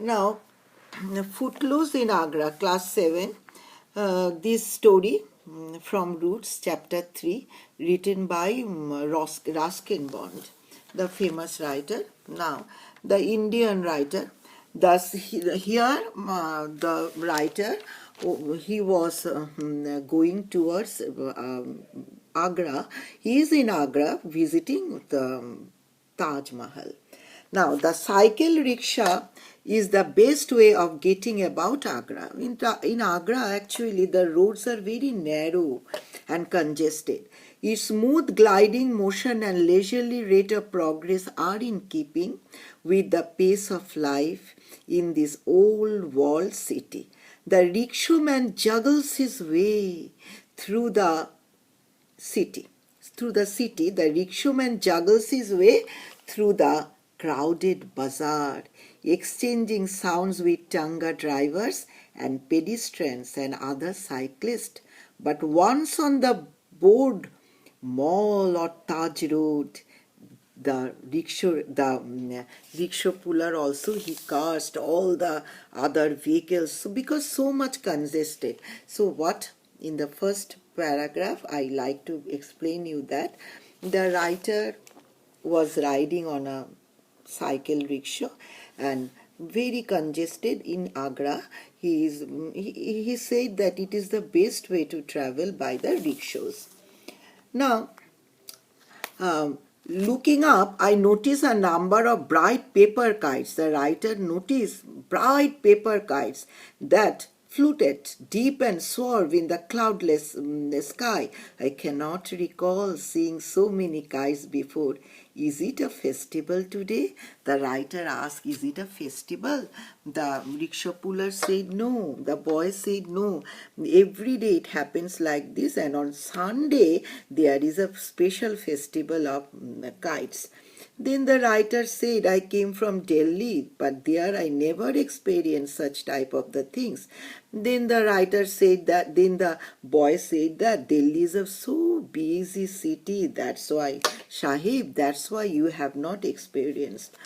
Now, Footloose in Agra, Class 7. This story from Roots, Chapter 3, written by Ruskin Bond, the famous writer. Now, the Indian writer. Thus, here the writer, he was going towards Agra. He is in Agra visiting the Taj Mahal. Now, the cycle rickshaw is the best way of getting about Agra. In Agra, actually, the roads are very narrow and congested. Its smooth gliding motion and leisurely rate of progress are in keeping with the pace of life in this old walled city. The rickshaw-man juggles his way through the city. The rickshaw-man juggles his way through the crowded bazaar, exchanging sounds with tanga drivers and pedestrians and other cyclists. But once on the board mall or Taj Road, the rickshaw puller also, he cursed all the other vehicles because so much congested. So what in the first paragraph I like to explain you that the writer was riding on a cycle rickshaw and very congested in Agra. He said that it is the best way to travel by the rickshaws. Now, looking up, I notice a number of bright paper kites. The writer noticed bright paper kites that floated deep and swerve in the cloudless sky. I cannot recall seeing so many kites before. Is it a festival today? The writer asked, is it a festival? The rickshaw puller said no. The boy said no. Every day it happens like this, and on Sunday there is a special festival of kites. Then the writer said, I came from Delhi, but there I never experienced such type of the things. Then the boy said that Delhi is a so busy city, that's why, Sahib, that's why you have not experienced.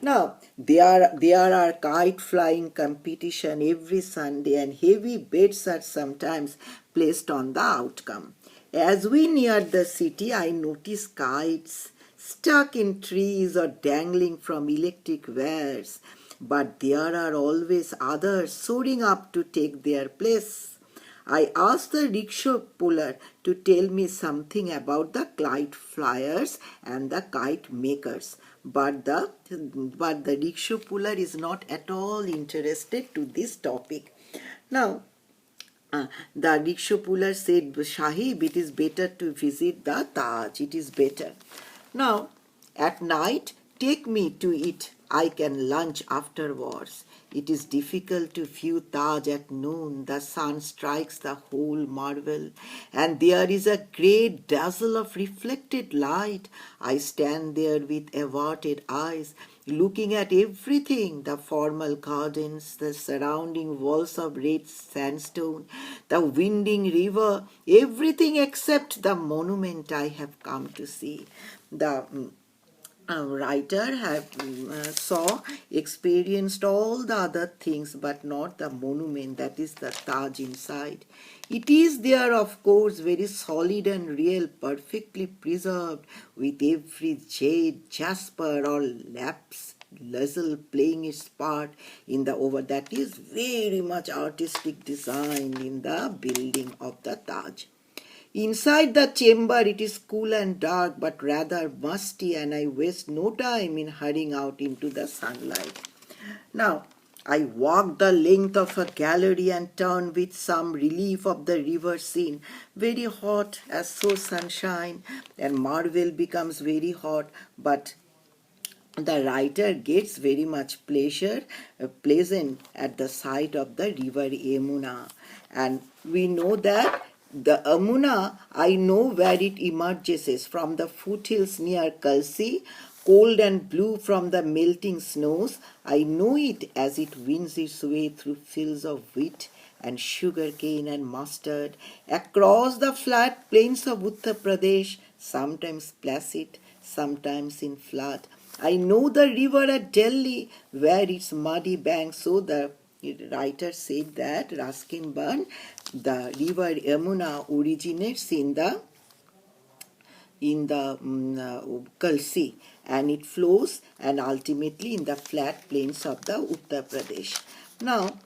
Now, there are kite flying competition every Sunday and heavy bets are sometimes placed on the outcome. As we neared the city, I noticed kites stuck in trees or dangling from electric wires, but there are always others soaring up to take their place. I asked the rickshaw puller to tell me something about the kite flyers and the kite makers, but the rickshaw puller is not at all interested to this topic. Now, the rickshaw puller said, Sahib, it is better to visit the Taj. It is better. Now, at night, take me to it. I can lunch afterwards. It is difficult to view Taj at noon. The sun strikes the whole marble, and there is a great dazzle of reflected light. I stand there with averted eyes, looking at everything, the formal gardens, the surrounding walls of red sandstone, the winding river, everything except the monument I have come to see. The writer experienced all the other things, but not the monument, that is the Taj inside. It is there, of course, very solid and real, perfectly preserved, with every jade, jasper or lapis lazuli playing its part in the over. That is very much artistic design in the building of the Taj. Inside the chamber it is cool and dark, but rather musty, and I waste no time in hurrying out into the sunlight. Now, I walk the length of a gallery and turn with some relief of the river scene. Very hot as so sunshine, and marble becomes very hot, but the writer gets very much pleasant at the sight of the river Yamuna. And we know that the Yamuna, I know where it emerges from the foothills near Kalsi, cold and blue from the melting snows. I know it as it winds its way through fields of wheat and sugar cane and mustard, across the flat plains of Uttar Pradesh, sometimes placid, sometimes in flood, I know the river at Delhi where its muddy banks. So the writer said that Ruskin Bund, the river Yamuna originates in the Kalsi, and it flows and ultimately in the flat plains of the Uttar Pradesh. Now,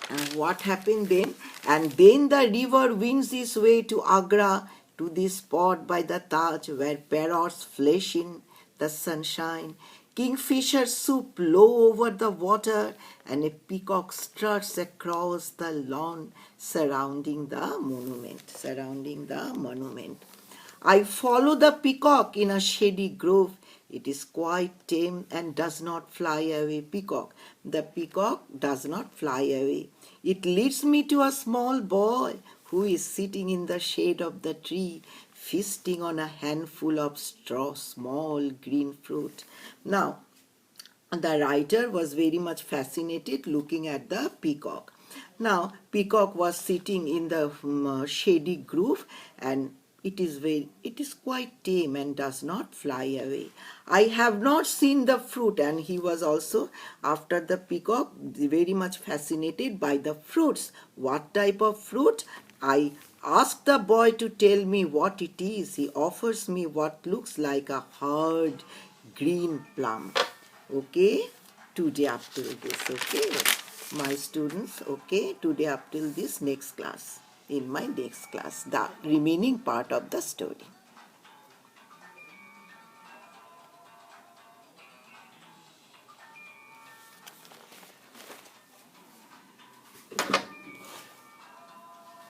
and what happened then? And then the river winds its way to Agra, to this spot by the Taj where parrots flash in the sunshine, kingfisher swoop low over the water, and a peacock struts across the lawn surrounding the monument. I follow the peacock in a shady grove. It is quite tame and does not fly away. Peacock. The peacock does not fly away. It leads me to a small boy who is sitting in the shade of the tree, feasting on a handful of straw, small green fruit. Now, the writer was very much fascinated looking at the peacock. Now, peacock was sitting in the shady grove, and it is quite tame and does not fly away. I have not seen the fruit, and he was also, after the peacock, very much fascinated by the fruits. What type of fruit? I asked the boy to tell me what it is. He offers me what looks like a hard green plum. Okay, today up till this. Okay, my students. Okay, today up till this, next class, in my next class, the remaining part of the story.